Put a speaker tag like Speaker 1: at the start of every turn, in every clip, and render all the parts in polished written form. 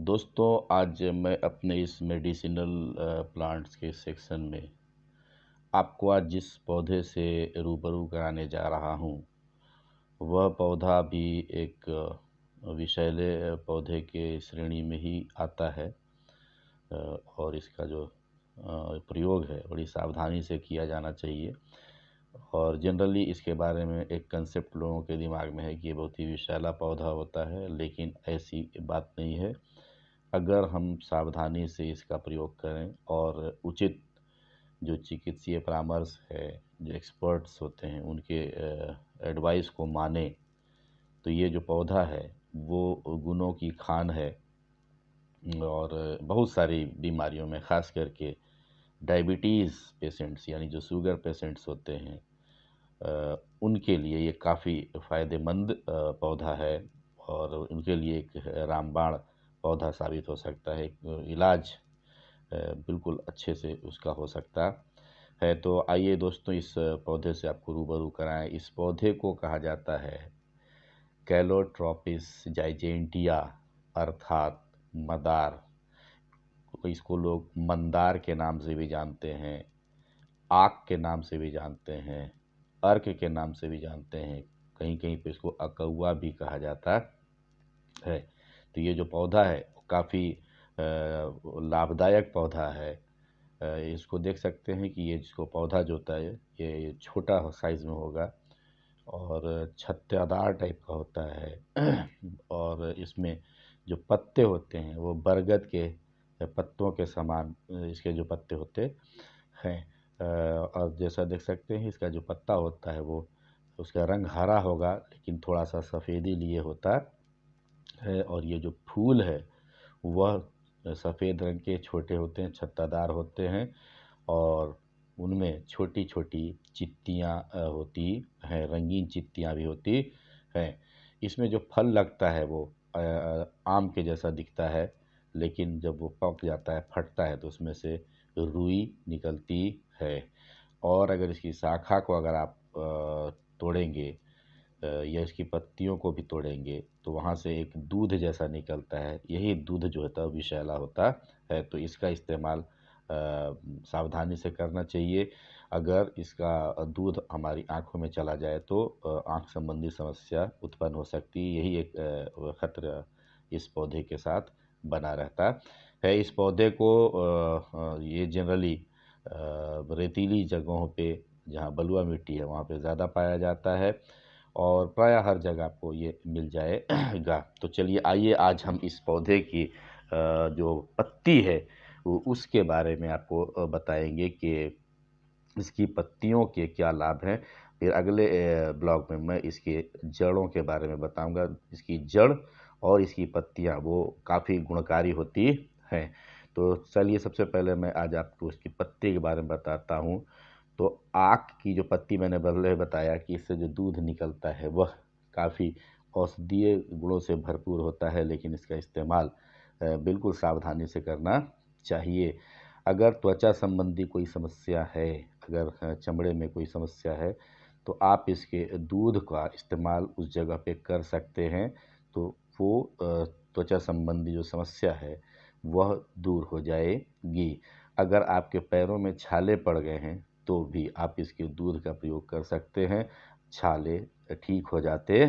Speaker 1: दोस्तों, आज मैं अपने इस मेडिसिनल प्लांट्स के सेक्शन में आपको आज जिस पौधे से रूबरू कराने जा रहा हूँ, वह पौधा भी एक विषैले पौधे के श्रेणी में ही आता है। और इसका जो प्रयोग है बड़ी सावधानी से किया जाना चाहिए। और जनरली इसके बारे में एक कंसेप्ट लोगों के दिमाग में है कि ये बहुत ही विषैला पौधा होता है, लेकिन ऐसी बात नहीं है। अगर हम सावधानी से इसका प्रयोग करें और उचित जो चिकित्सीय परामर्श है, जो एक्सपर्ट्स होते हैं उनके एडवाइस को माने, तो ये जो पौधा है वो गुणों की खान है। और बहुत सारी बीमारियों में, ख़ास करके डायबिटीज़ पेशेंट्स यानी जो शुगर पेशेंट्स होते हैं, उनके लिए ये काफ़ी फ़ायदेमंद पौधा है। और उनके लिए एक रामबाण पौधा साबित हो सकता है। एक इलाज बिल्कुल अच्छे से उसका हो सकता है। तो आइए दोस्तों, इस पौधे से आपको रूबरू कराएं। इस पौधे को कहा जाता है कैलोट्रोपिस जाइजेंटिया, अर्थात मदार। इसको लोग मंदार के नाम से भी जानते हैं, आक के नाम से भी जानते हैं, अर्क के नाम से भी जानते हैं, कहीं कहीं पे इसको अकौआ भी कहा जाता है। तो ये जो पौधा है वो काफ़ी लाभदायक पौधा है। इसको देख सकते हैं कि ये जिसको पौधा जो होता है ये छोटा साइज़ में होगा और छत्तेदार टाइप का होता है। और इसमें जो पत्ते होते हैं वो बरगद के पत्तों के समान इसके जो पत्ते होते हैं। और जैसा देख सकते हैं इसका जो पत्ता होता है वो उसका रंग हरा होगा, लेकिन थोड़ा सा सफ़ेदी लिए होता है। और ये जो फूल है वह सफ़ेद रंग के छोटे होते हैं, छत्तादार होते हैं, और उनमें छोटी छोटी चित्तियाँ होती हैं, रंगीन चित्तियाँ भी होती हैं। इसमें जो फल लगता है वो आम के जैसा दिखता है, लेकिन जब वो पक जाता है, फटता है, तो उसमें से रुई निकलती है। और अगर इसकी शाखा को अगर आप तोड़ेंगे या इसकी पत्तियों को भी तोड़ेंगे तो वहाँ से एक दूध जैसा निकलता है। यही दूध जो होता है वो विषैला होता है। तो इसका इस्तेमाल सावधानी से करना चाहिए। अगर इसका दूध हमारी आँखों में चला जाए तो आँख संबंधी समस्या उत्पन्न हो सकती है। यही एक खतरा इस पौधे के साथ बना रहता है। इस पौधे को ये जनरली रेतीली जगहों पे, जहाँ बलुआ मिट्टी है, वहाँ पे ज़्यादा पाया जाता है और प्रायः हर जगह आपको ये मिल जाएगा। तो चलिए आइए आज हम इस पौधे की जो पत्ती है उसके बारे में आपको बताएंगे कि इसकी पत्तियों के क्या लाभ हैं। फिर अगले ब्लॉग में मैं इसके जड़ों के बारे में बताऊंगा। इसकी जड़ और इसकी पत्तियां वो काफ़ी गुणकारी होती हैं। तो चलिए सबसे पहले मैं आज आपको इसकी पत्ती के बारे में बताता हूँ। तो आक की जो पत्ती मैंने पहले बताया कि इससे जो दूध निकलता है वह काफ़ी औषधीय गुणों से भरपूर होता है, लेकिन इसका इस्तेमाल बिल्कुल सावधानी से करना चाहिए। अगर त्वचा संबंधी कोई समस्या है, अगर चमड़े में कोई समस्या है, तो आप इसके दूध का इस्तेमाल उस जगह पे कर सकते हैं। तो वो त्वचा संबंधी जो समस्या है वह दूर हो जाएगी। अगर आपके पैरों में छाले पड़ गए हैं तो भी आप इसके दूध का प्रयोग कर सकते हैं, छाले ठीक हो जाते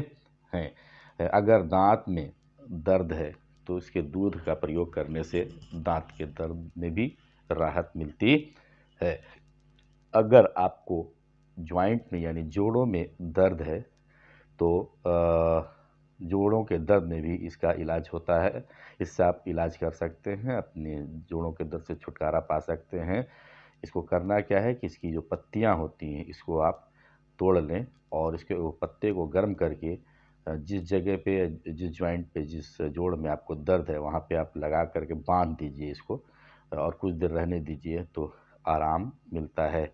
Speaker 1: हैं। अगर दांत में दर्द है तो इसके दूध का प्रयोग करने से दांत के दर्द में भी राहत मिलती है। अगर आपको जॉइंट में यानी जोड़ों में दर्द है तो जोड़ों के दर्द में भी इसका इलाज होता है। इससे आप इलाज कर सकते हैं, अपने जोड़ों के दर्द से छुटकारा पा सकते हैं। इसको करना क्या है कि इसकी जो पत्तियां होती हैं इसको आप तोड़ लें और इसके वो पत्ते को गर्म करके जिस जगह पे, जिस जॉइंट पे, जिस जोड़ में आपको दर्द है वहाँ पे आप लगा करके बांध दीजिए इसको और कुछ देर रहने दीजिए तो आराम मिलता है।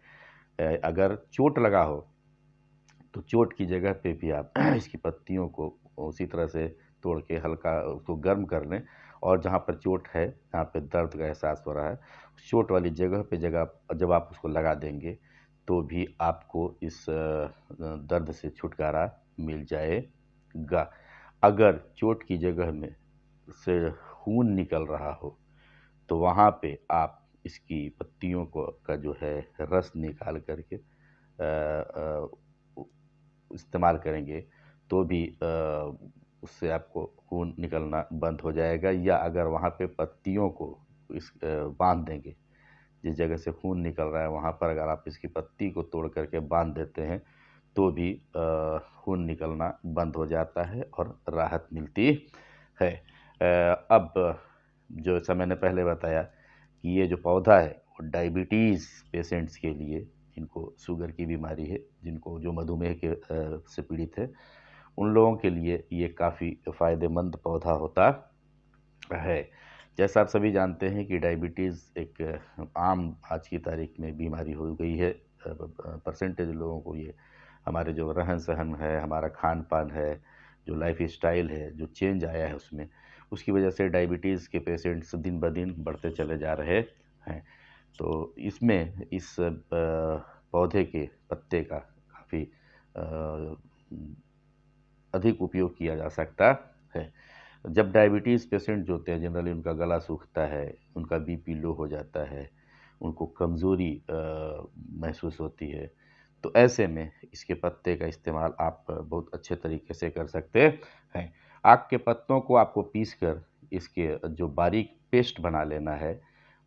Speaker 1: अगर चोट लगा हो तो चोट की जगह पे भी आप इसकी पत्तियों को उसी तरह से तोड़ के हल्का उसको गर्म कर लें, और जहाँ पर चोट है, जहाँ पे दर्द का एहसास हो रहा है, उस चोट वाली जगह पे जब आप उसको लगा देंगे तो भी आपको इस दर्द से छुटकारा मिल जाएगा। अगर चोट की जगह में से खून निकल रहा हो, तो वहाँ पे आप इसकी पत्तियों को का जो है रस निकाल करके उ इस्तेमाल करेंगे, तो भी उससे आपको खून निकलना बंद हो जाएगा। या अगर वहाँ पे पत्तियों को बाँध देंगे, जिस जगह से खून निकल रहा है वहाँ पर अगर आप इसकी पत्ती को तोड़ करके बाँध देते हैं, तो भी खून निकलना बंद हो जाता है और राहत मिलती है। अब जैसा मैंने पहले बताया कि ये जो पौधा है वो डायबिटीज़ पेशेंट्स के लिए, जिनको शुगर की बीमारी है, जिनको जो मधुमेह के से पीड़ित है, उन लोगों के लिए ये काफ़ी फ़ायदेमंद पौधा होता है। जैसा आप सभी जानते हैं कि डायबिटीज़ एक आम आज की तारीख में बीमारी हो गई है। परसेंटेज लोगों को ये हमारे जो रहन-सहन है, हमारा खान-पान है, जो लाइफ़स्टाइल है, जो चेंज आया है उसमें, उसकी वजह से डायबिटीज़ के पेशेंट्स दिन-ब-दिन बढ़ते चले जा रहे हैं। तो इसमें इस पौधे के पत्ते का काफ़ी अधिक उपयोग किया जा सकता है। जब डायबिटीज़ पेशेंट जो होते हैं जनरली उनका गला सूखता है, उनका बीपी लो हो जाता है, उनको कमज़ोरी महसूस होती है, तो ऐसे में इसके पत्ते का इस्तेमाल आप बहुत अच्छे तरीके से कर सकते हैं। आक के पत्तों को आपको पीसकर इसके जो बारीक पेस्ट बना लेना है,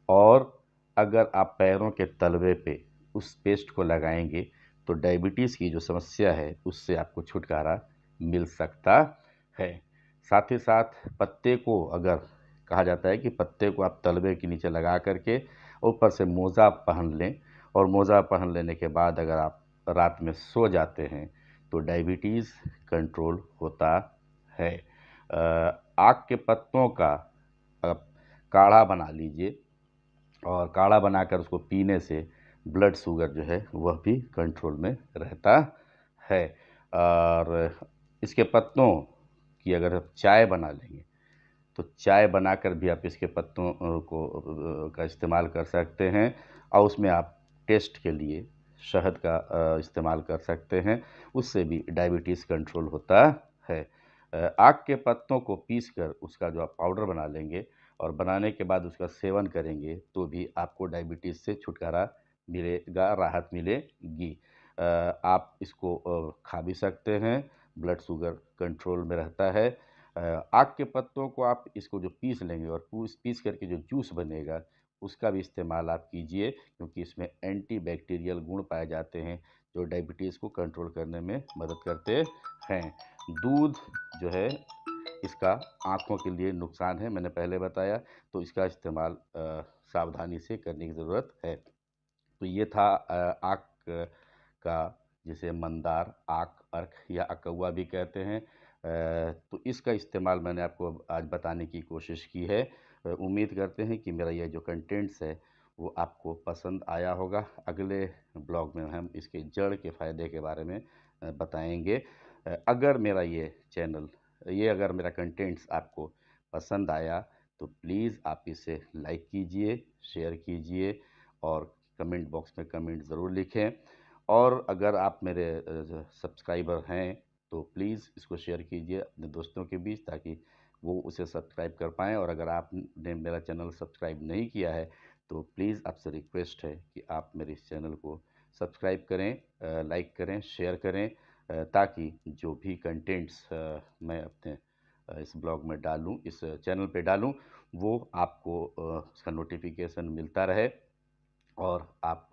Speaker 1: और अगर आप पैरों के तलवे पे उस पेस्ट को लगाएँगे, तो डायबिटीज़ की जो समस्या है, उससे आपको छुटकारा मिल सकता है। साथ ही साथ पत्ते को अगर कहा जाता है कि पत्ते को आप तलवे के नीचे लगा कर के ऊपर से मोज़ा पहन लें, और मोज़ा पहन लेने के बाद अगर आप रात में सो जाते हैं, तो डायबिटीज़ कंट्रोल होता है। आक के पत्तों का आप काढ़ा बना लीजिए, और काढ़ा बनाकर उसको पीने से ब्लड शुगर जो है वह भी कंट्रोल में रहता है। और इसके पत्तों की अगर आप चाय बना लेंगे, तो चाय बनाकर भी आप इसके पत्तों का इस्तेमाल कर सकते हैं, और उसमें आप टेस्ट के लिए शहद का इस्तेमाल कर सकते हैं, उससे भी डायबिटीज़ कंट्रोल होता है। आक के पत्तों को पीसकर उसका जो आप पाउडर बना लेंगे, और बनाने के बाद उसका सेवन करेंगे, तो भी आपको डायबिटीज़ से छुटकारा मिलेगा, राहत मिलेगी। आप इसको खा भी सकते हैं, ब्लड शुगर कंट्रोल में रहता है। आक के पत्तों को आप इसको जो पीस लेंगे, और पीस करके जो जूस बनेगा, उसका भी इस्तेमाल आप कीजिए, क्योंकि इसमें एंटी बैक्टीरियल गुण पाए जाते हैं, जो डायबिटीज़ को कंट्रोल करने में मदद करते हैं। दूध जो है इसका आँखों के लिए नुकसान है, मैंने पहले बताया, तो इसका इस्तेमाल सावधानी से करने की ज़रूरत है। तो ये था आक का, जिसे मंदार, आक, अर्क या अकौवा भी कहते हैं। तो इसका इस्तेमाल मैंने आपको आज बताने की कोशिश की है। उम्मीद करते हैं कि मेरा ये जो कंटेंट्स है वो आपको पसंद आया होगा। अगले ब्लॉग में हम इसके जड़ के फ़ायदे के बारे में बताएँगे। अगर मेरा अगर मेरा कंटेंट्स आपको पसंद आया, तो प्लीज़ आप इसे लाइक कीजिए, शेयर कीजिए, और कमेंट बॉक्स में कमेंट ज़रूर लिखें। और अगर आप मेरे सब्सक्राइबर हैं, तो प्लीज़ इसको शेयर कीजिए अपने दोस्तों के बीच, ताकि वो उसे सब्सक्राइब कर पाएँ। और अगर आपने मेरा चैनल सब्सक्राइब नहीं किया है, तो प्लीज़ आपसे रिक्वेस्ट है कि आप मेरे इस चैनल को सब्सक्राइब करें, लाइक करें, शेयर करें, ताकि जो भी कंटेंट्स मैं अपने इस ब्लॉग में डालूँ, इस चैनल पे डालूँ, वो आपको उसका नोटिफिकेशन मिलता रहे, और आप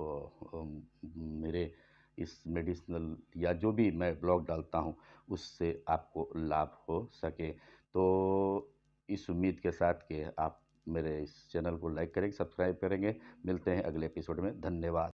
Speaker 1: मेरे इस मेडिसिनल या जो भी मैं ब्लॉग डालता हूँ, उससे आपको लाभ हो सके। तो इस उम्मीद के साथ कि आप मेरे इस चैनल को लाइक करेंगे, सब्सक्राइब करेंगे। मिलते हैं अगले एपिसोड में। धन्यवाद।